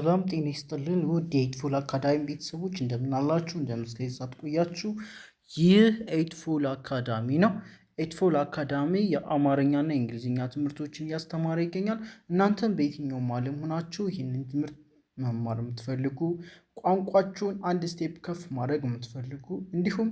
ሰላም ጤና ይስጥልን ውድ የኤይትፉል አካዳሚ ቤተሰቦች እንደምን አላችሁ? እንደምን ቆያችሁ? ይህ ኤይትፉል አካዳሚ ነው። ኤይትፉል አካዳሚ የአማርኛና የእንግሊዝኛ ትምህርቶችን እያስተማረ ይገኛል። እናንተም በየትኛውም ዓለም ሆናችሁ ይህንን ትምህርት መማር የምትፈልጉ፣ ቋንቋችሁን አንድ ስቴፕ ከፍ ማድረግ የምትፈልጉ፣ እንዲሁም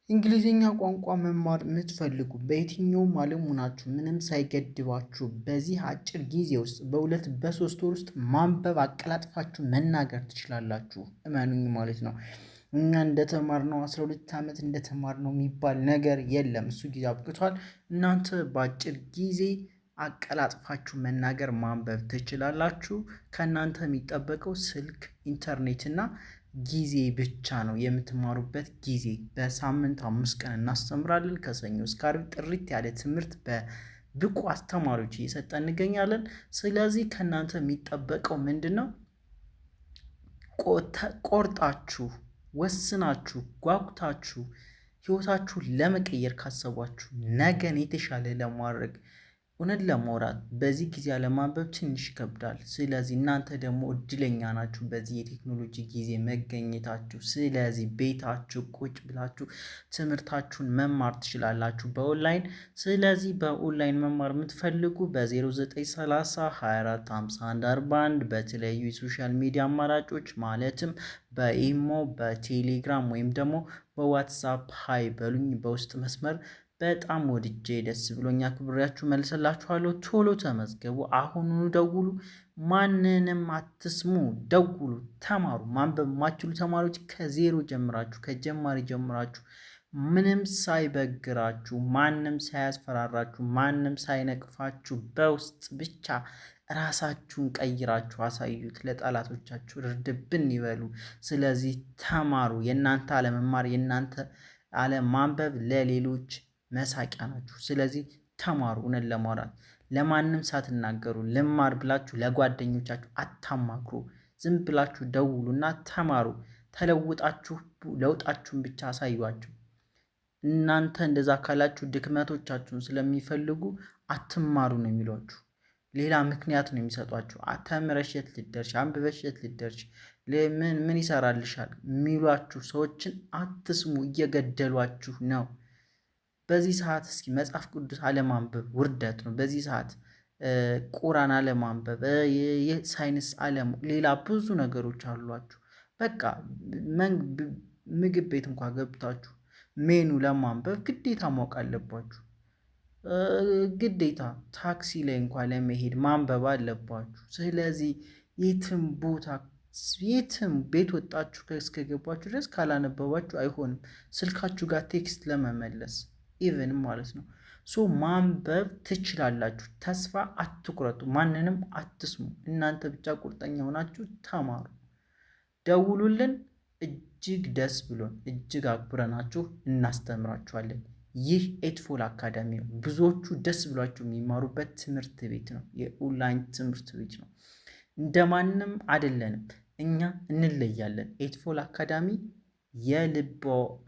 እንግሊዝኛ ቋንቋ መማር የምትፈልጉ በየትኛውም ዓለም ሆናችሁ ምንም ሳይገድባችሁ በዚህ አጭር ጊዜ ውስጥ በ2-3 ወር ውስጥ ማንበብ አቀላጥፋችሁ መናገር ትችላላችሁ። እመኑኝ ማለት ነው። እኛ እንደተማርነው 12 ዓመት እንደተማርነው የሚባል ነገር የለም። እሱ ጊዜ አብቅቷል። እናንተ በአጭር ጊዜ አቀላጥፋችሁ መናገር ማንበብ ትችላላችሁ። ከእናንተ የሚጠበቀው ስልክ፣ ኢንተርኔት እና ጊዜ ብቻ ነው። የምትማሩበት ጊዜ በሳምንት 5 ቀን እናስተምራለን። ከሰኞ እስከ ዓርብ ጥርት ያለ ትምህርት በብቁ አስተማሪዎች እየሰጠን እንገኛለን። ስለዚህ ከእናንተ የሚጠበቀው ምንድን ነው? ቆርጣችሁ ወስናችሁ ጓጉታችሁ ህይወታችሁን ለመቀየር ካሰባችሁ ነገን የተሻለ ለማድረግ እውነት ለማውራት በዚህ ጊዜ አለማንበብ ትንሽ ይከብዳል። ስለዚህ እናንተ ደግሞ እድለኛ ናችሁ በዚህ የቴክኖሎጂ ጊዜ መገኘታችሁ። ስለዚህ ቤታችሁ ቁጭ ብላችሁ ትምህርታችሁን መማር ትችላላችሁ በኦንላይን። ስለዚህ በኦንላይን መማር የምትፈልጉ በ0930 24 51 41 በተለያዩ የሶሻል ሚዲያ አማራጮች ማለትም በኢሞ፣ በቴሌግራም ወይም ደግሞ በዋትሳፕ ሀይ በሉኝ በውስጥ መስመር በጣም ወድጄ ደስ ብሎኛ ክብሬያችሁ መልሰላችኋለሁ። ቶሎ ተመዝገቡ፣ አሁኑኑ ደውሉ፣ ማንንም አትስሙ፣ ደውሉ፣ ተማሩ። ማንበብ የማትችሉ ተማሪዎች ከዜሮ ጀምራችሁ ከጀማሪ ጀምራችሁ ምንም ሳይበግራችሁ ማንም ሳያስፈራራችሁ ማንም ሳይነቅፋችሁ በውስጥ ብቻ ራሳችሁን ቀይራችሁ አሳዩት። ለጠላቶቻችሁ ርድብን ይበሉ። ስለዚህ ተማሩ። የእናንተ አለመማር የእናንተ አለማንበብ ለሌሎች መሳቂያ ናችሁ። ስለዚህ ተማሩ። እውነት ለማውራት ለማንም ሳትናገሩ ልማር ብላችሁ ለጓደኞቻችሁ አታማክሩ። ዝም ብላችሁ ደውሉና ተማሩ። ተለውጣችሁ ለውጣችሁን ብቻ አሳዩአችሁ። እናንተ እንደዛ ካላችሁ ድክመቶቻችሁን ስለሚፈልጉ አትማሩ ነው የሚሏችሁ። ሌላ ምክንያት ነው የሚሰጧችሁ። ተምረሽ የት ልትደርሽ፣ አንብበሽ የት ልትደርሽ፣ ምን ይሰራልሻል የሚሏችሁ ሰዎችን አትስሙ። እየገደሏችሁ ነው። በዚህ ሰዓት እስኪ መጽሐፍ ቅዱስ አለማንበብ ውርደት ነው። በዚህ ሰዓት ቁራን አለማንበብ፣ የሳይንስ አለም፣ ሌላ ብዙ ነገሮች አሏችሁ። በቃ ምግብ ቤት እንኳን ገብታችሁ ሜኑ ለማንበብ ግዴታ ማወቅ አለባችሁ። ግዴታ ታክሲ ላይ እንኳን ለመሄድ ማንበብ አለባችሁ። ስለዚህ የትም ቦታ የትም ቤት ወጣችሁ እስከገባችሁ ድረስ ካላነበባችሁ አይሆንም። ስልካችሁ ጋር ቴክስት ለመመለስ ኢቨን ማለት ነው። ማንበብ ትችላላችሁ። ተስፋ አትቁረጡ። ማንንም አትስሙ። እናንተ ብቻ ቁርጠኛ ሆናችሁ ተማሩ። ደውሉልን። እጅግ ደስ ብሎን እጅግ አክብረናችሁ እናስተምራችኋለን። ይህ ኤይትፉል አካዳሚ ነው። ብዙዎቹ ደስ ብሏችሁ የሚማሩበት ትምህርት ቤት ነው። የኦንላይን ትምህርት ቤት ነው። እንደማንም አይደለንም። እኛ እንለያለን። ኤይትፉል አካዳሚ የልቦ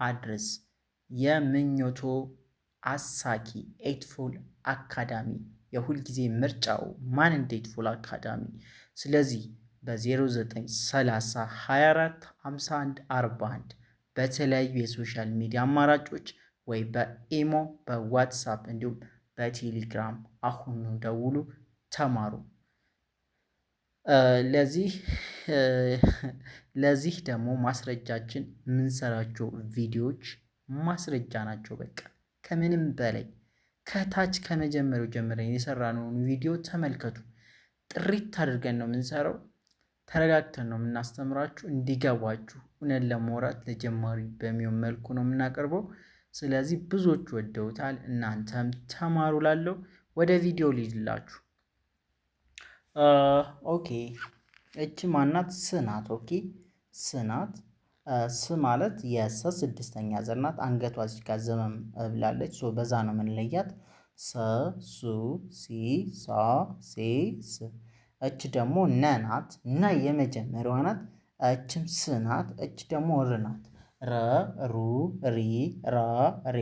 አድረስ የምኞቶ አሳኪ ኤይትፉል አካዳሚ የሁልጊዜ ምርጫው ማን እንደ ኤይትፉል አካዳሚ። ስለዚህ በ0930 24 51 41 በተለያዩ የሶሻል ሚዲያ አማራጮች ወይ በኢሞ፣ በዋትሳፕ እንዲሁም በቴሌግራም አሁኑ ደውሉ፣ ተማሩ። ለዚህ ደግሞ ማስረጃችን የምንሰራቸው ቪዲዮዎች ማስረጃ ናቸው። በቃ ከምንም በላይ ከታች ከመጀመሪያው ጀምረን የሰራነውን ቪዲዮ ተመልከቱ። ጥሪት አድርገን ነው የምንሰራው። ተረጋግተን ነው የምናስተምራችሁ እንዲገባችሁ። እውነት ለማውራት ለጀማሪ በሚሆን መልኩ ነው የምናቀርበው። ስለዚህ ብዙዎች ወደውታል። እናንተም ተማሩ። ላለው ወደ ቪዲዮ ልሂድላችሁ። ኦኬ እቺ ማናት? ስናት። ኦኬ ስናት። ስ ማለት የሰ ስድስተኛ ዘር ናት። አንገቷ እዚህ ጋር ዘመም ብላለች። በዛ ነው የምንለያት። ሰ፣ ሱ፣ ሲ፣ ሳ፣ ሴ፣ ስ። እች ደግሞ ነ ናት። ነ የመጀመሪያዋ ናት። እችም ስ ናት። እች ደግሞ ር ናት። ረ፣ ሩ፣ ሪ፣ ራ፣ ሬ፣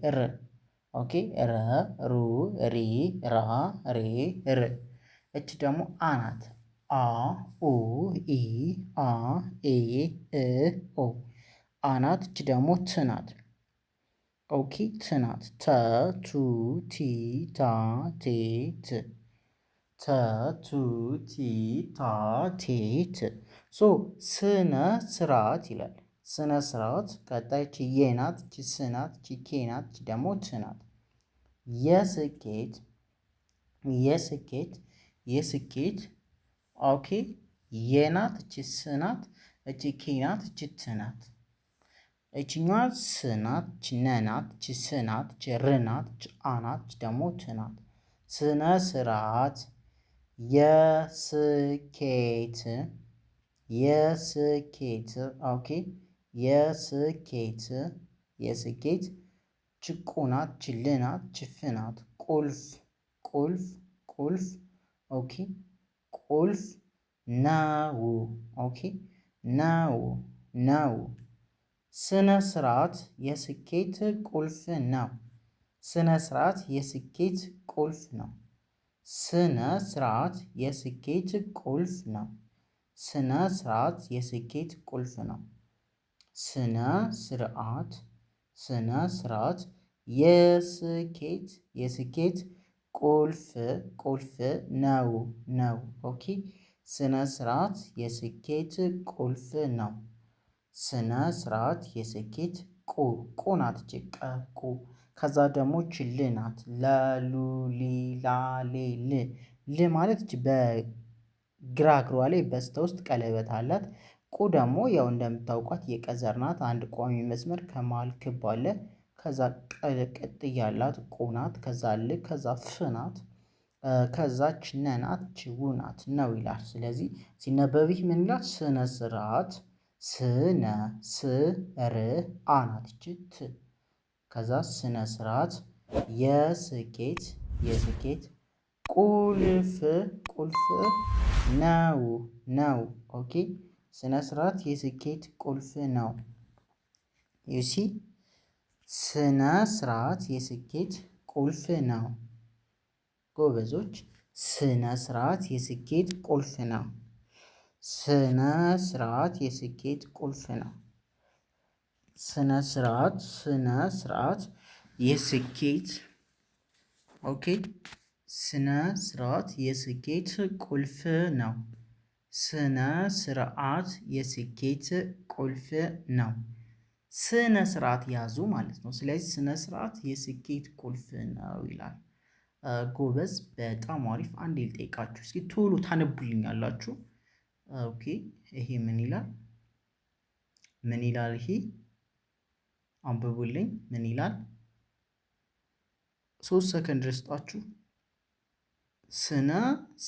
ር። ኦኬ ረ፣ ሩ፣ ሪ፣ ራ፣ ሬ፣ ር። እች ደግሞ አ ናት። አ ኡ ኢ አ ኤ እ ኦ አናት። እች ደግሞ ት ናት። ኦኬ ት ናት። ተ ቱ ቲ ታ ቴ ት ተ ቱ ቲ ታ ቴ ት ሶ ስነ ስርዓት ይላል። ስነ ስርዓት። ቀጣይ ች የ ናት። ች ስ ናት። ች ኬ ናት። ች ደግሞ ት ናት። የስኬት የስኬት የስኬት ኦኬ የናት። እቺ ስ ናት። እቺ ኬ ናት። እቺ ት ናት። እቺኛዋ ስ ናት። እቺ ነ ናት። እቺ ስ ናት። እቺ ር ናት። እቺ አ ናት። እቺ ደግሞ ት ናት። ስነ ስርዓት የስኬት የስኬት ኦኬ የስኬት የስኬት ችቁ ናት። ችል ናት። ችፍ ናት። ቁልፍ ቁልፍ ቁልፍ ኦኬ ቁልፍ ነው። ኦኬ ነው ነው። ስነ ስርዓት የስኬት ቁልፍ ነው። ስነ ስርዓት የስኬት ቁልፍ ነው። ስነ ስርዓት የስኬት ቁልፍ ነው። ስነ ስርዓት የስኬት ቁልፍ ነው። ስነ ስርዓት ስነ ስርዓት የስኬት የስኬት ቁልፍ ቁልፍ ነው ነው። ኦኬ ስነ ስርዓት የስኬት ቁልፍ ነው። ስነ ስርዓት የስኬት ቁ ናት። ጭቀ ቁ ከዛ ደግሞ ችል ናት። ለሉ ሊ ላ ሌ ል ል ማለት በግራ እግሯ ላይ በስተ ውስጥ ቀለበት አላት። ቁ ደግሞ ያው እንደምታውቋት የቀዘር ናት። አንድ ቋሚ መስመር ከመሃል ክብ አለ። ከዛ ቀጥ ያላት ቁ ናት። ከዛ ል ከዛ ፍ ናት። ከዛች ነ ናት። ችው ናት ነው ይላል። ስለዚህ ሲነበብ ይህ ምን ይላል? ስነ ስርዓት ስነ ስር አ ናት። ይቺ ት ከዛ ስነ ስርዓት የስኬት የስኬት ቁልፍ ቁልፍ ነው ነው። ኦኬ ስነ ስርዓት የስኬት ቁልፍ ነው። ዩሲ ስነ ስርዓት የስኬት ቁልፍ ነው። ጎበዞች ስነ ስርዓት የስኬት ቁልፍ ነው። ስነ ስርዓት የስኬት ቁልፍ ነው። ስነ ስርዓት ስነ ስርዓት የስኬት ኦኬ ስነ ስርዓት የስኬት ቁልፍ ነው። ስነ ስርዓት የስኬት ቁልፍ ነው። ስነ ስርዓት ያዙ ማለት ነው። ስለዚህ ስነ ስርዓት የስኬት ቁልፍ ነው ይላል። ጎበዝ በጣም አሪፍ። አንዴ ልጠይቃችሁ እስኪ ቶሎ ታነቡልኛላችሁ። ኦኬ ይሄ ምን ይላል? ምን ይላል? ይሄ አንብቡልኝ። ምን ይላል? 3 ሰከንድ ልስጣችሁ። ስነ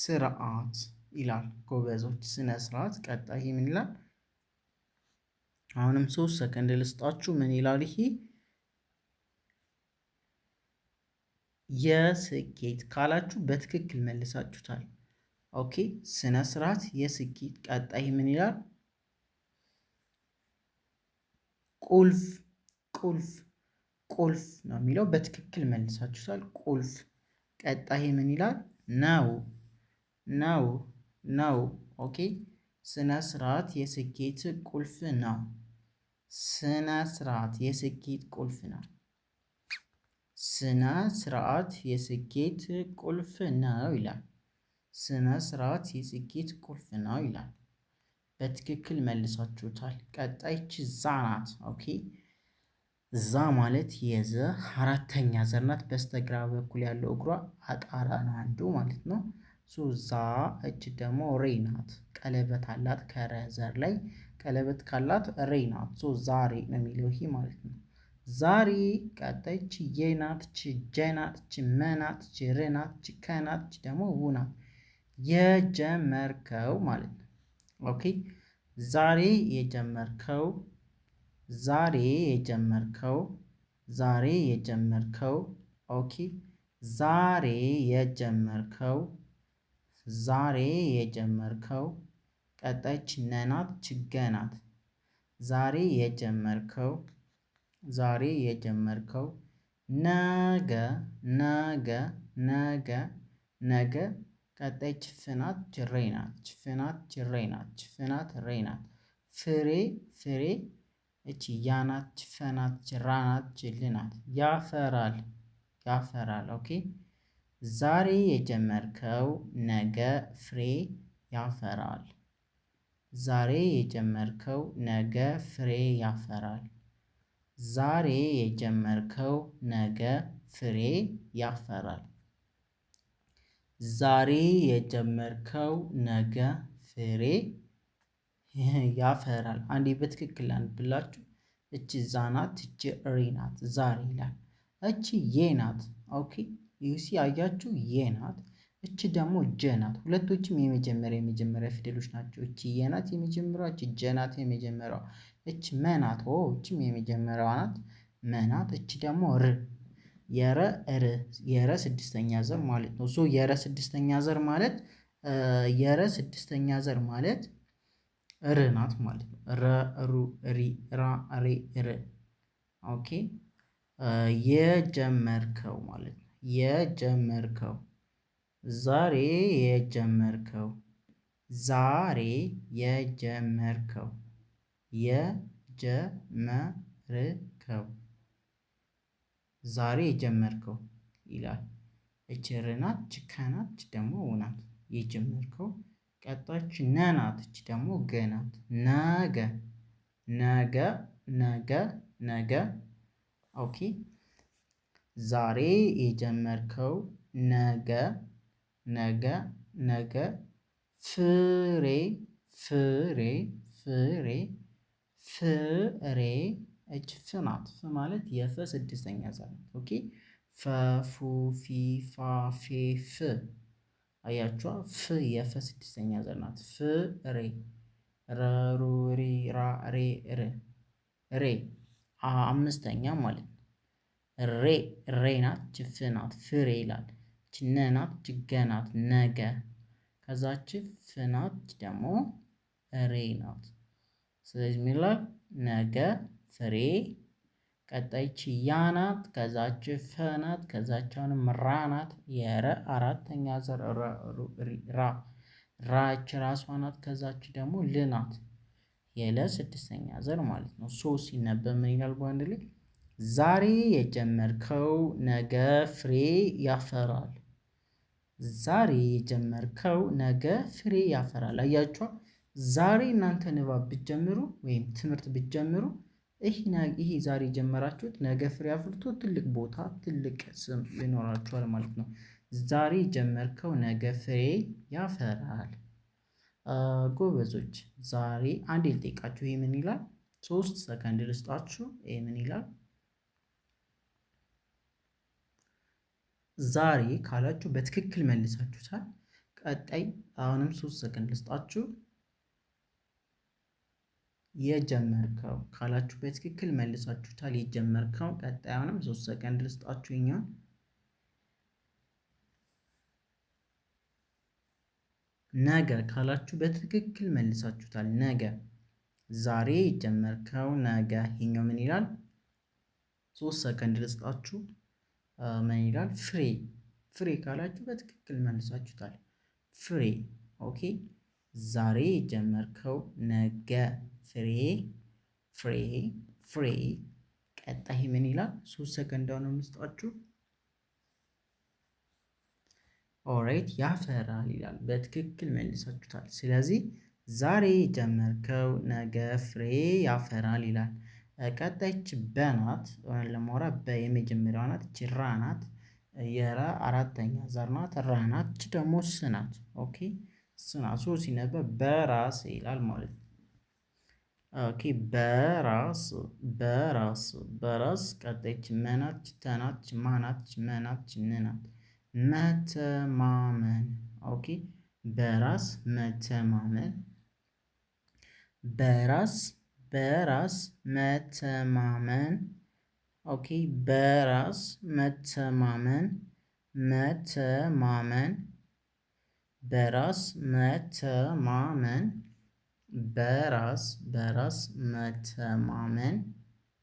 ስርዓት ይላል። ጎበዞች ስነ ስርዓት። ቀጣይ ምን ይላል? አሁንም 3 ሰከንድ ልስጣችሁ። ምን ይላል? ይሄ የስኬት ካላችሁ በትክክል መልሳችሁታል። ኦኬ ስነ ስርዓት የስኬት። ቀጣይ ምን ይላል? ቁልፍ ቁልፍ ቁልፍ ነው የሚለው። በትክክል መልሳችሁታል። ቁልፍ። ቀጣይ ምን ይላል? ነው ነው ነው። ኦኬ ስነ ስርዓት የስኬት ቁልፍ ነው። ስነ ስርዓት የስኬት ቁልፍ ነው። ስነ ስርዓት የስኬት ቁልፍ ነው ይላል። ስነ ስርዓት የስኬት ቁልፍ ነው ይላል። በትክክል መልሳችሁታል። ቀጣይች ዛ ናት። ኦኬ ዛ ማለት የዘ አራተኛ ዘር ናት። በስተግራ በኩል ያለው እግሯ አጣራ ነው አንዱ ማለት ነው። ዛ እች ደግሞ ሬ ናት። ቀለበት አላት ከረ ዘር ላይ ቀለበት ካላት ሬ ናት። ዛሬ ነው የሚለው ይሄ ማለት ነው። ዛሬ። ቀጣይ ች የ ናት። ች ጀ ናት። ች መ ናት። ች ር ናት። ች ከ ናት። ች ደግሞ ው ናት። የጀመርከው ማለት ነው። ኦኬ ዛሬ የጀመርከው ዛሬ የጀመርከው ዛሬ የጀመርከው ኦኬ ዛሬ የጀመርከው ዛሬ የጀመርከው። ቀጣይ ነ ናት። ችገ ናት። ዛሬ የጀመርከው ዛሬ የጀመርከው። ነገ ነገ ነገ ነገ። ቀጣይ ችፍናት ችሬ ናት። ችፍናት ችሬ ናት። ችፍናት ሬ ናት። ፍሬ ፍሬ እቺ ያናት ችፈናት ችራናት ችል ናት። ያፈራል ያፈራል። ኦኬ ዛሬ የጀመርከው ነገ ፍሬ ያፈራል። ዛሬ የጀመርከው ነገ ፍሬ ያፈራል። ዛሬ የጀመርከው ነገ ፍሬ ያፈራል። ዛሬ የጀመርከው ነገ ፍሬ ያፈራል። አንዴ በትክክል ላንብላችሁ። እቺ ዛ ናት፣ እቺ ሪ ናት። ዛሬ ይላል። እቺ የ ናት። ኦኬ ዩሲ አያችሁ፣ የ ናት። እቺ ደግሞ ጀ ናት። ሁለቶችም የመጀመሪያ ፊደሎች ናቸው። እቺ የ ናት የመጀመሪያዋ፣ እቺ ጀ ናት የመጀመሪያዋ። እቺ መ ናት። እቺም የመጀመሪያዋ ናት፣ መ ናት። እቺ ደግሞ ር የረ ስድስተኛ ዘር ማለት ነው። ሶ የረ ስድስተኛ ዘር ማለት ር ናት ማለት ነው። ረ ሩ ሪ ራ ሬ ር። ኦኬ የጀመርከው ማለት ነው። የጀመርከው ዛሬ የጀመርከው ዛሬ የጀመርከው የጀመርከው ዛሬ የጀመርከው ይላል። እች ር ናት። እች ከ ናት። እች ደግሞ ው ናት። የጀመርከው ቀጣች ነ ናት። እች ደግሞ ገ ናት። ነገ ነገ ነገ ነገ። ኦኬ ዛሬ የጀመርከው ነገ ነገ ነገ ፍሬ ፍሬ ፍሬ ፍሬ። እች ፍ ናት። ፍ ማለት የፈ ስድስተኛ ዘር ናት። ኦኬ ፈ ፉ ፊ ፋ ፌ ፍ። አያችኋ ፍ የፈ ስድስተኛ ዘር ናት። ፍ ሬ ረ ሩ ሪ ራ ሬ ር ሬ አምስተኛ ማለት ነው። ሬ ሬ ናት። ች ፍ ናት። ፍሬ ይላል። ች ነ ናት። ች ገ ናት። ነገ ከዛች ፍ ናት። ደግሞ ሬ ናት። ስለዚህ የሚላል ነገ ፍሬ። ቀጣይች ያ ናት። ከዛች ፈ ናት። ከዛች አሁንም ራ ናት። የረ አራተኛ ዘር ራ ራች ራሷ ናት። ከዛች ደግሞ ል ናት። የለ ስድስተኛ ዘር ማለት ነው። ሶ ሲነበብ ምን ይላል በአንድ ላይ? ዛሬ የጀመርከው ነገ ፍሬ ያፈራል። ዛሬ የጀመርከው ነገ ፍሬ ያፈራል። አያችኋ ዛሬ እናንተ ንባብ ብትጀምሩ ወይም ትምህርት ብትጀምሩ ይሄ ዛሬ የጀመራችሁት ነገ ፍሬ አፍርቶ ትልቅ ቦታ ትልቅ ስም ይኖራችኋል ማለት ነው። ዛሬ የጀመርከው ነገ ፍሬ ያፈራል። ጎበዞች ዛሬ አንዴ ልጠይቃችሁ። ይሄ ምን ይላል? 3 ሰከንድ ልስጣችሁ። ይሄ ምን ይላል? ዛሬ ካላችሁ በትክክል መልሳችሁታል። ቀጣይ አሁንም 3 ሰከንድ ልስጣችሁ። የጀመርከው ካላችሁ በትክክል መልሳችሁታል። የጀመርከው ቀጣይ አሁንም 3 ሰከንድ ልስጣችሁ። ይኛው ነገ ካላችሁ በትክክል መልሳችሁታል። ነገ ዛሬ የጀመርከው ነገ። ይሄኛው ምን ይላል? 3 ሰከንድ ልስጣችሁ። ምን ይላል? ፍሬ ፍሬ ካላችሁ በትክክል መልሳችሁታል። ፍሬ ኦኬ። ዛሬ የጀመርከው ነገ ፍሬ ፍሬ ፍሬ። ቀጣይ ምን ይላል? 3 ሰከንድ ነው የምስጣችሁ። ኦራይት ያፈራል ይላል። በትክክል መልሳችሁታል። ስለዚህ ዛሬ የጀመርከው ነገ ፍሬ ያፈራል ይላል። ቀጣይች በናት ለማውራት የመጀመሪያዋ ናት። እቺ ራ ናት። የራ አራተኛ ዘር ናት። ራ ናት። እቺ ደግሞ ስ ናት። ኦኬ ስ ናት። ሶ ሲነበብ በራስ ይላል ማለት ነው። ኦኬ በራስ በራስ በራስ። ቀጣይች መናት ተናት ማናት መናት ንናት መተማመን። ኦኬ በራስ መተማመን በራስ በራስ መተማመን። ኦኬ በራስ መተማመን መተማመን በራስ መተማመን በራስ መተማመን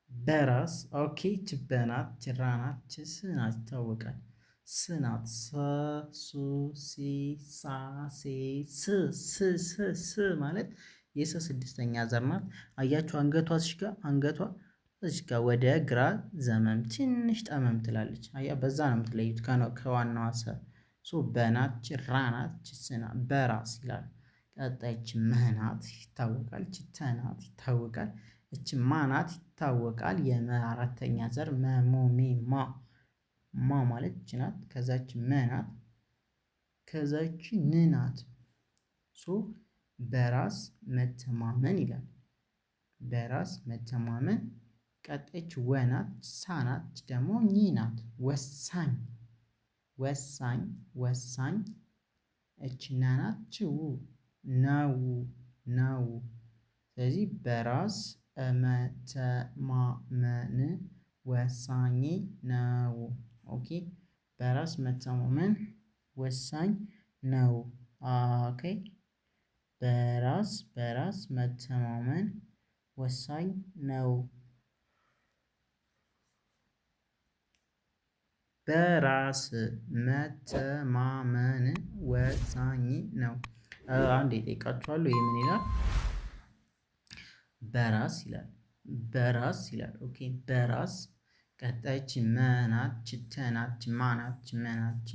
በራስ። ኦኬ ችበናት ችራናት ችስናት ይታወቃል። ስ ናት። ሰ ሱ ሲ ሳ ሴ ስ ስ ማለት የሰ ስድስተኛ ዘር ናት። አያችሁ አንገቷ እዚህ ጋር አንገቷ እዚህ ጋር ወደ ግራ ዘመም ትንሽ ጠመም ትላለች። አያ በዛ ነው የምትለዩት ከዋናዋ ሰ በናት ራናት ስና በራስ ይላል። ቀጣይች መናት ይታወቃል። እች ተናት ይታወቃል። እች ማናት ይታወቃል። የመ አራተኛ ዘር መሞሜ ማ ማለት እች ናት። ከዛች መናት ከዛች ንናት በራስ መተማመን ይላል። በራስ መተማመን። ቀጣይች ወናት ሳናት ደግሞ ኝ ናት። ወሳኝ ወሳኝ ወሳኝ። እች ናናት ችው ነው ነው። ስለዚህ በራስ መተማመን ወሳኝ ነው። ኦኬ በራስ መተማመን ወሳኝ ነው። ኦኬ በራስ መተማመን ወሳኝ ነው። በራስ መተማመን ወሳኝ ነው። አንዴ እጠይቃችኋለሁ። ይሄ ምን ይላል? በራስ ይላል። በራስ ይላል። ኦኬ በራስ ቀጣይች መናች ተናች ማናች መናች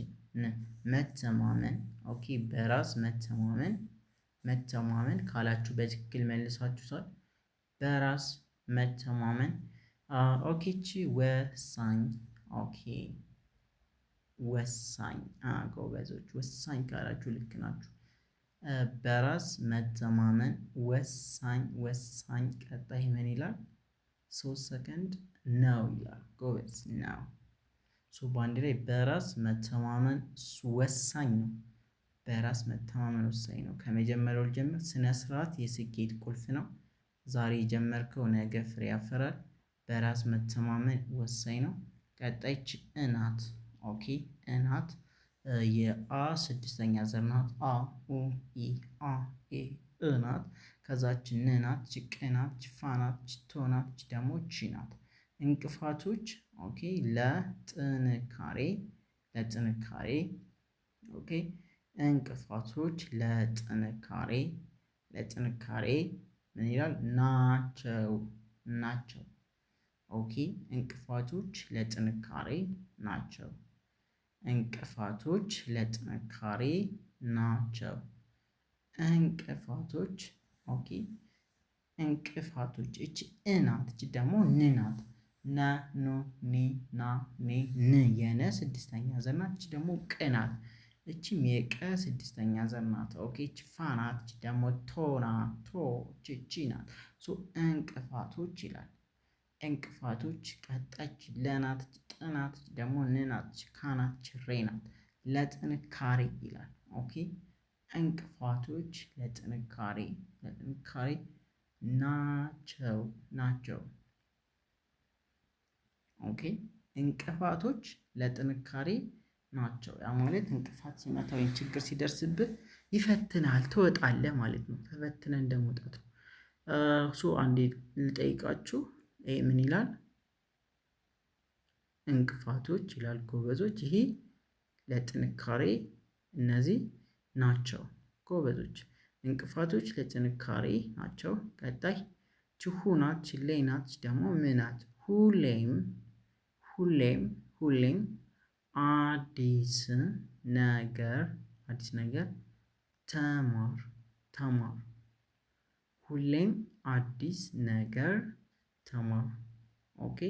መተማመን። ኦኬ በራስ መተማመን መተማመን ካላችሁ በትክክል መልሳችሁታል። በራስ መተማመን። ኦኬ እቺ ወሳኝ። ኦኬ ወሳኝ ጎበዞች፣ ወሳኝ ካላችሁ ልክ ናችሁ። በራስ መተማመን ወሳኝ ወሳኝ። ቀጣይ ምን ይላል? 3 ሰከንድ ነው ይላል። ጎበዝ ነው። በአንድ ላይ በራስ መተማመን ወሳኝ ነው። በራስ መተማመን ወሳኝ ነው። ከመጀመሪያው ልጀምር። ስነ ስርዓት የስኬት ቁልፍ ነው። ዛሬ የጀመርከው ነገ ፍሬ ያፈራል። በራስ መተማመን ወሳኝ ነው። ቀጣይች እናት። ኦኬ እናት የአ ስድስተኛ ዘር ናት። አ ኡ ኢ አ ኤ እናት። ከዛች ንናት ጭቅናት ፋናት ቶናት ደግሞ ቺ ናት። እንቅፋቶች ኦኬ ለጥንካሬ ለጥንካሬ ኦኬ እንቅፋቶች ለጥንካሬ ለጥንካሬ ምን ይላል? ናቸው ናቸው። ኦኬ እንቅፋቶች ለጥንካሬ ናቸው። እንቅፋቶች ለጥንካሬ ናቸው። እንቅፋቶች ኦኬ እንቅፋቶች። እቺ እናት እቺ ደግሞ ንናት። ና ኖ ኒ ና ኔ ን የነ ስድስተኛ ዘር ናት። እቺ ደግሞ ቅናት። እቺም የቀ ስድስተኛ ዘር ናት። ኦኬ እቺ ፋናት። እቺ ደግሞ ቶና ቶ እቺ ናት። እንቅፋቶች ይላል። እንቅፋቶች። ቀጣች ለናት ጥናት ደግሞ ንናት ካናት ሬናት ለጥንካሬ ይላል። ኦኬ እንቅፋቶች ለጥንካሬ ለጥንካሬ ናቸው ናቸው። ኦኬ እንቅፋቶች ለጥንካሬ ናቸው። ያ ማለት እንቅፋት ሲመታ ወይም ችግር ሲደርስብህ ይፈትናል፣ ትወጣለህ ማለት ነው። ተፈትነህ እንደመውጣት ነው። አንዴ ልጠይቃችሁ። ይሄ ምን ይላል? እንቅፋቶች ይላል። ጎበዞች ይሄ ለጥንካሬ እነዚህ ናቸው። ጎበዞች እንቅፋቶች ለጥንካሬ ናቸው። ቀጣይ ችሁ ናት ችሌ ናት ደግሞ ምናት ሁሌም ሁሌም ሁሌም አዲስ ነገር ተማር ተማር። ሁሌም አዲስ ነገር ተማር። ኦኬ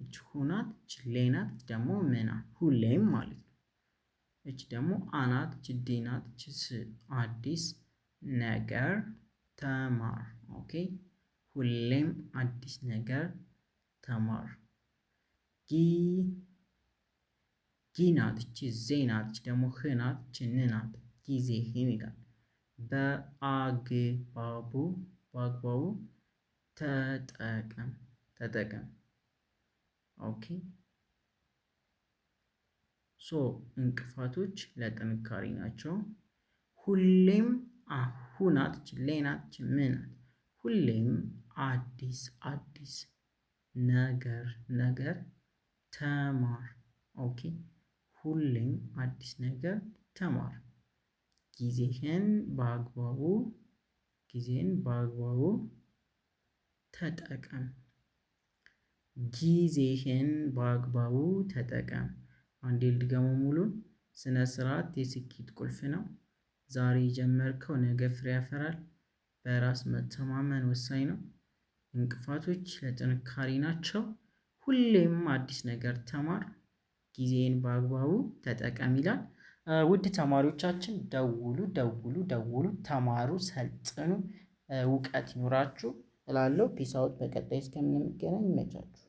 እች ሁናት ችሌ ናት ደግሞ ምናት ሁሌም ማለት ነው። እች ደግሞ አናት ችዲ ናት ችስ አዲስ ነገር ተማር። ኦኬ ሁሌም አዲስ ነገር ተማር። ጊ ናት እቺ ዜ ናት እቺ ደግሞ ህ ናት እቺ ን ናት ጊዜህን ይላል። በአግባቡ ተጠቀም ተጠቀም። ኦኬ እንቅፋቶች ለጥንካሬ ናቸው። ሁሌም ሁናት ሌናት ምናት ሁሌም አዲስ ነገር ተማር። ኦኬ ሁሌም አዲስ ነገር ተማር። ጊዜህን በአግባቡ ተጠቀም። ጊዜህን በአግባቡ ተጠቀም። አንዴ ልድገመው ሙሉን። ስነ ስርዓት የስኬት ቁልፍ ነው። ዛሬ የጀመርከው ነገ ፍሬ ያፈራል። በራስ መተማመን ወሳኝ ነው። እንቅፋቶች ለጥንካሬ ናቸው። ሁሌም አዲስ ነገር ተማር። ጊዜን በአግባቡ ተጠቀም ይላል። ውድ ተማሪዎቻችን ደውሉ፣ ተማሩ፣ ሰልጥኑ፣ እውቀት ይኑራችሁ እላለሁ። ፒስ አውት። በቀጣይ እስከምንገናኝ ይመቻችሁ።